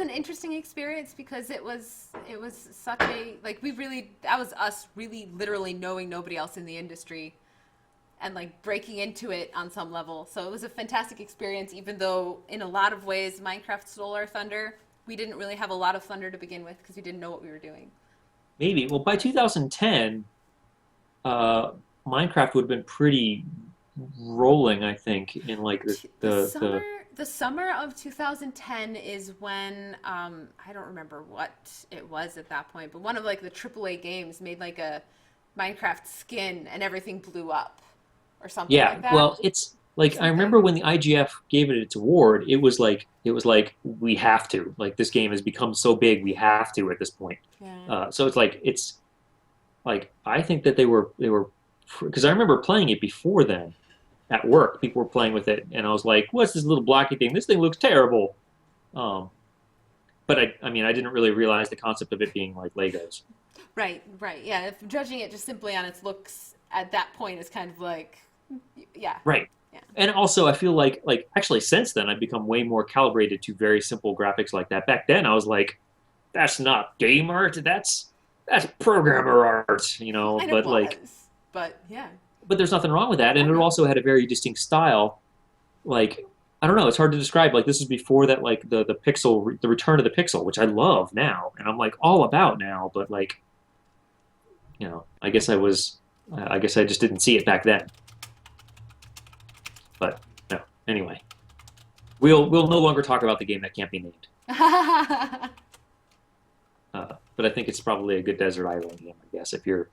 an interesting experience because it was such a like we really that was us really literally knowing nobody else in the industry and like breaking into it on some level. So it was a fantastic experience, even though in a lot of ways Minecraft stole our thunder. We didn't really have a lot of thunder to begin with because we didn't know what we were doing. Maybe. Well, by 2010, uh, Minecraft would have been pretty rolling, I think, in like The the summer of 2010 is when I don't remember what it was at that point, but one of like the AAA games made like a Minecraft skin and everything blew up or something yeah. like that. Well, it's like I remember Something. when the IGF gave it its award, it was like we have to. Like this game has become so big, we have to at this point. Yeah. So it's like I think that they were because I remember playing it before then at work. People were playing with it, and I was like, "What's this little blocky thing? This thing looks terrible." Um, but I mean, I didn't really realize the concept of it being like Legos. Right, right. Yeah, if judging it just simply on its looks at that point is kind of like yeah. Right. Yeah. And also, I feel like actually since then I've become way more calibrated to very simple graphics like that. Back then, I was like, "That's not game art. That's programmer art," And it But like, was. But yeah. but there's nothing wrong with that, Oh and it no. also had a very distinct style. Like, I don't know, it's hard to describe. Like, this is before that, like the pixel, the return of the pixel, which I love now, and I'm like all about now. But like, I guess I just didn't see it back then. But no, anyway, we'll no longer talk about the game that can't be named. But I think it's probably a good desert island game, I guess, if you're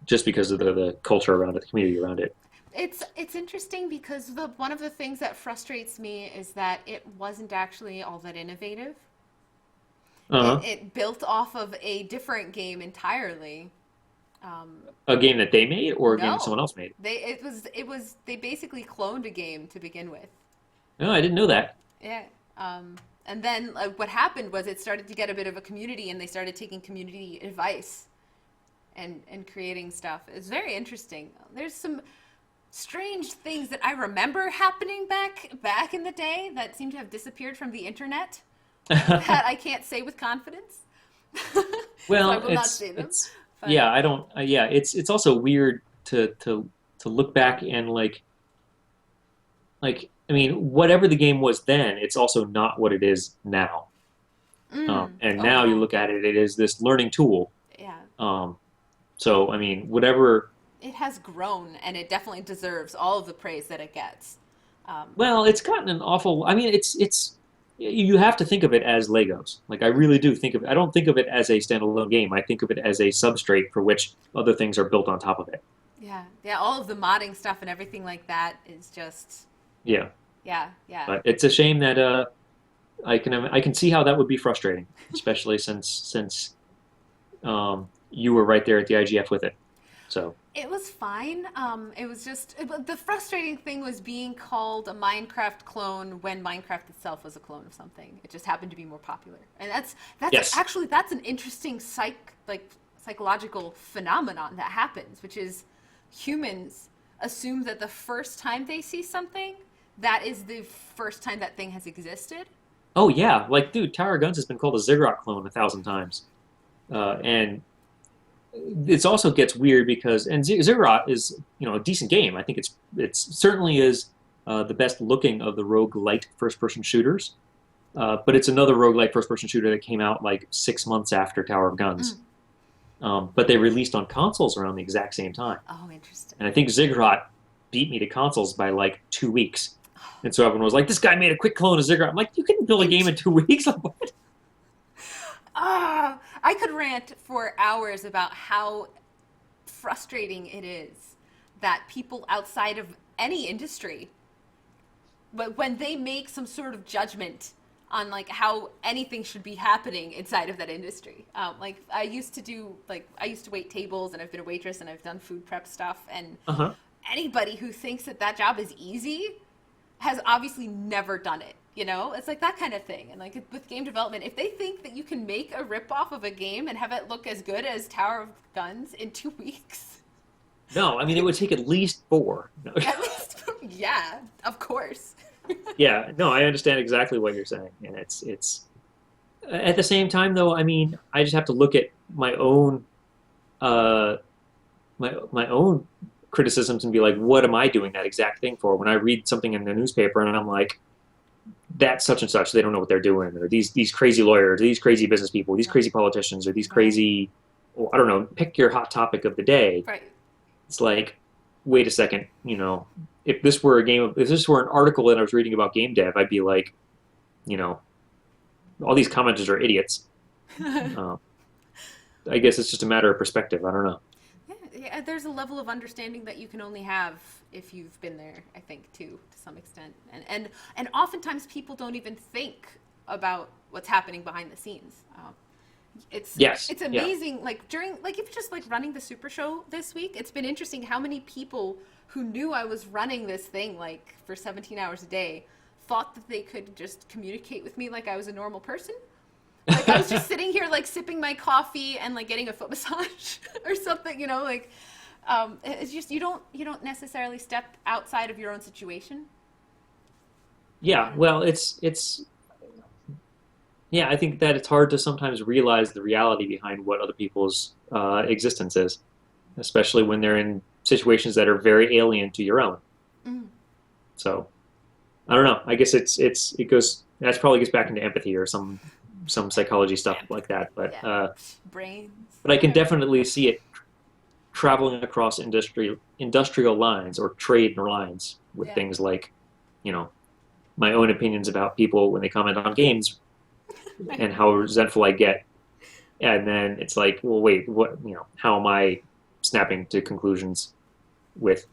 just because of the culture around it, the community around it. It's interesting because one of the things that frustrates me is that it wasn't actually all that innovative. It Uh-huh. it built off of a different game entirely. A game that they made or a game that someone No, else made? they basically cloned a game to begin with. No, I didn't know that. Yeah. And then what happened was it started to get a bit of a community, and they started taking community advice and creating stuff. It's very interesting. There's some strange things that I remember happening back in the day that seem to have disappeared from the internet that I can't say with confidence. Well, So I will not say them. But yeah, I don't. Yeah, it's also weird to look back and I mean, whatever the game was then, it's also not what it is now. And oh now you yeah, look at it, it is this learning tool. yeah. So I mean, whatever. It has grown, and it definitely deserves all of the praise that it gets. Well, it's gotten an awful. I mean, it's you have to think of it as Legos. Like I really do think of it. I don't think of it as a standalone game. I think of it as a substrate for which other things are built on top of it. Yeah, yeah. All of the modding stuff and everything like that is just, Yeah, yeah, yeah. but it's a shame that I can see how that would be frustrating, especially since you were right there at the IGF with it. So It was fine. It was just the frustrating thing was being called a Minecraft clone when Minecraft itself was a clone of something. It just happened to be more popular, and that's yes, actually that's an interesting psychological phenomenon that happens, which is humans assume that the first time they see something, that is the first time that thing has existed. oh yeah, like dude, Tower of Guns has been called a Ziggurat clone 1,000 times, and it also gets weird because Ziggurat is a decent game. I think it's certainly is the best looking of the roguelite first person shooters. But it's another roguelite first person shooter that came out like 6 months after Tower of Guns. But they released on consoles around the exact same time. Oh, interesting. And I think Ziggurat beat me to consoles by like 2 weeks. And so everyone was like, "This guy made a quick clone of Ziggurat." I'm like, "You couldn't build a game in 2 weeks?" Like, what? I could rant for hours about how frustrating it is that people outside of any industry, but when they make some sort of judgment on like how anything should be happening inside of that industry. Like I used to wait tables, and I've been a waitress, and I've done food prep stuff, and Uh-huh. anybody who thinks that job is easy has obviously never done it. It's like that kind of thing. And like with game development, if they think that you can make a ripoff of a game and have it look as good as Tower of Guns in 2 weeks, No, I mean, it would take at least 4. No. at least, yeah, of course. Yeah, no, I understand exactly what you're saying, and it's at the same time though. I mean, I just have to look at my own uh, my own criticisms and be like, what am I doing that exact thing for? When I read something in the newspaper and I'm like, that's such and such, they don't know what they're doing, or these crazy lawyers, or these crazy business people, these crazy politicians, or these crazy, I don't know, pick your hot topic of the day. Right. It's like, wait a second, if this were if this were an article that I was reading about game dev, I'd be like, all these commenters are idiots. I guess it's just a matter of perspective. I don't know. Yeah, there's a level of understanding that you can only have if you've been there, I think, too, to some extent. And oftentimes people don't even think about what's happening behind the scenes. It's Yes. amazing. Like if just like running the Super Show this week, it's been interesting how many people who knew I was running this thing like for 17 hours a day thought that they could just communicate with me like I was a normal person. Like I was just sitting here like sipping my coffee and like getting a foot massage or something, it's just you don't necessarily step outside of your own situation. Yeah. Well, yeah, I think that it's hard to sometimes realize the reality behind what other people's existence is, especially when they're in situations that are very alien to your own. Mm. So, I don't know. I guess it goes. That probably gets back into empathy or some psychology stuff like that. But Yeah. Brains. but I can definitely see it traveling across industrial lines or trade lines with Yeah. things like, my own opinions about people when they comment on games and how resentful I get. And then it's like, well, wait, what? How am I snapping to conclusions with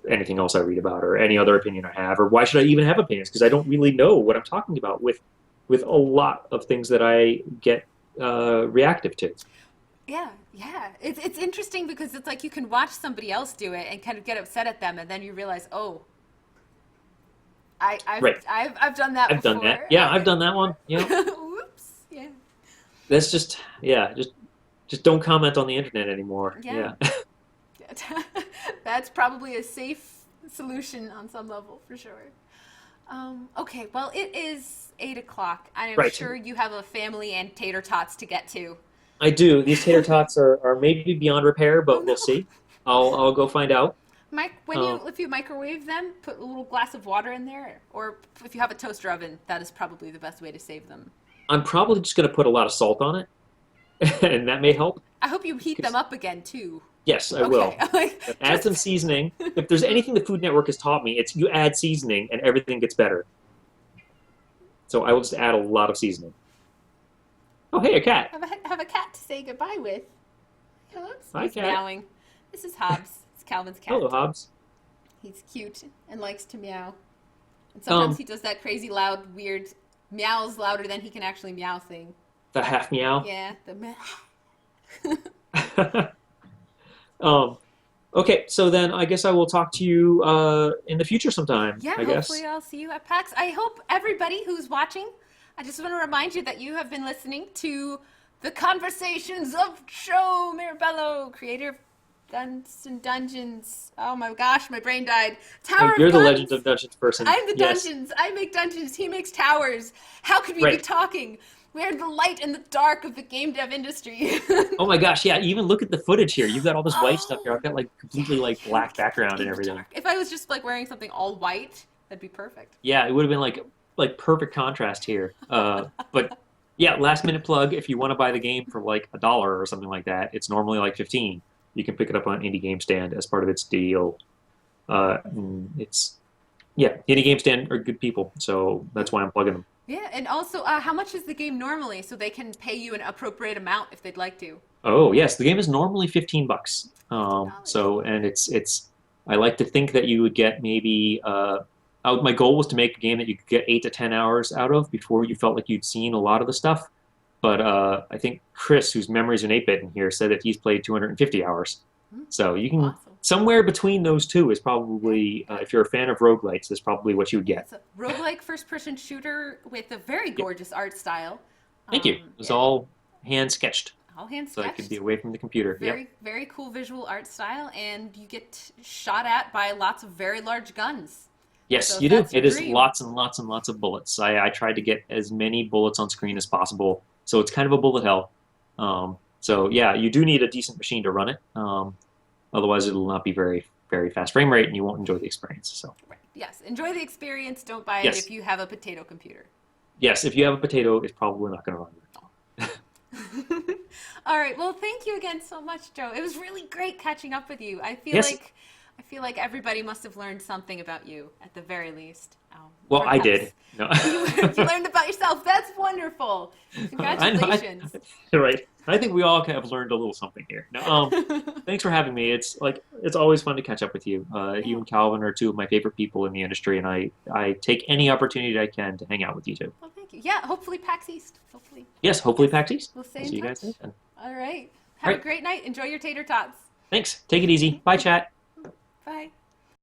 anything else I read about or any other opinion I have, or why should I even have opinions? Because I don't really know what I'm talking about with a lot of things that I get reactive to. Yeah. It's interesting because it's like you can watch somebody else do it and kind of get upset at them, and then you realize, oh, Right. I've done that I've before. done that. Yeah, I've done that one. You know, Whoops. Yeah. that's just don't comment on the internet anymore. Yeah. Yeah. That's probably a safe solution on some level for sure. Okay, well, it is 8 o'clock. I am Right. sure you have a family and tater tots to get to. I do. These tater tots are maybe beyond repair, Oh but no. we'll see. I'll go find out. Mike, if you microwave them, put a little glass of water in there, or if you have a toaster oven, that is probably the best way to save them. I'm probably just going to put a lot of salt on it, and that may help. I hope you heat them up again too. Yes, I will. Okay. Add some seasoning. If there's anything the Food Network has taught me, it's you add seasoning and everything gets better. So I will just add a lot of seasoning. Oh, hey, a cat. Have a cat to say goodbye with. Oops, Hi, he's cat. meowing. This is Hobbs. It's Calvin's cat. Hello, Hobbs. He's cute and likes to meow. And sometimes he does that crazy loud, weird meows louder than he can actually meow thing. The half meow. Yeah, the meow. Okay, so then I guess I will talk to you in the future sometime. Yeah, I guess. hopefully I'll see you at PAX. I hope everybody who's watching, I just want to remind you that you have been listening to the Conversations of Show Mirabello, creator of Guns and Dungeons. Oh my gosh, my brain died. Tower of You're the Guns. Legend of Dungeons person. I'm the Yes. dungeons. I make dungeons. He makes towers. How could we be Right. talking? We're the light and the dark of the game dev industry. Oh my gosh, yeah, even look at the footage here. You've got all this white stuff here. Oh. I've got like completely like black background and In the everything. dark. If I was just like wearing something all white, that'd be perfect. Yeah, it would have been like perfect contrast here. But yeah, last minute plug. If you want to buy the game for like $1 or something like that, it's normally like 15. You can pick it up on Indie Game Stand as part of its deal. Indie Game Stand are good people, so that's why I'm plugging them. Yeah, and also, how much is the game normally, so they can pay you an appropriate amount if they'd like to? Oh yes, the game is normally $15. And it's I like to think that you would get maybe my goal was to make a game that you could get 8 to 10 hours out of before you felt like you'd seen a lot of the stuff. But I think Chris, whose memories an 8-bit in here, said that he's played 250 hours. So you can Awesome. somewhere between those two is probably if you're a fan of roguelites, is probably what you would get. It's a roguelike first-person shooter with a very gorgeous art style. Thank you. It was all hand sketched, all hand so I sketched. could be away from the computer. Yep. Very, very cool visual art style, and you get shot at by lots of very large guns. Yes, So you do. that's your It is dream. lots and lots and lots of bullets. I tried to get as many bullets on screen as possible, so it's kind of a bullet hell. So yeah, you do need a decent machine to run it. Otherwise, it'll not be very, very fast frame rate, and you won't enjoy the experience. So Right. Yes, enjoy the experience. Don't buy it Yes. if you have a potato computer. yes, if you have a potato, it's probably not going to run it. All right. Well, thank you again so much, Joe. It was really great catching up with you. I feel Yes. like everybody must have learned something about you at the very least. Well, I perhaps did. No. you learned about yourself. That's wonderful. Congratulations. Right. I think we all have learned a little something here. No, thanks for having me. It's always fun to catch up with you. You and Calvin are two of my favorite people in the industry, and I take any opportunity I can to hang out with you two. Well, thank you. Yeah, hopefully PAX East. Hopefully. Yes, hopefully PAX East. We'll stay I'll in see you guys touch. then. All right. Have a Right. great night. Enjoy your tater tots. Thanks. Take it easy. Bye, chat. Bye.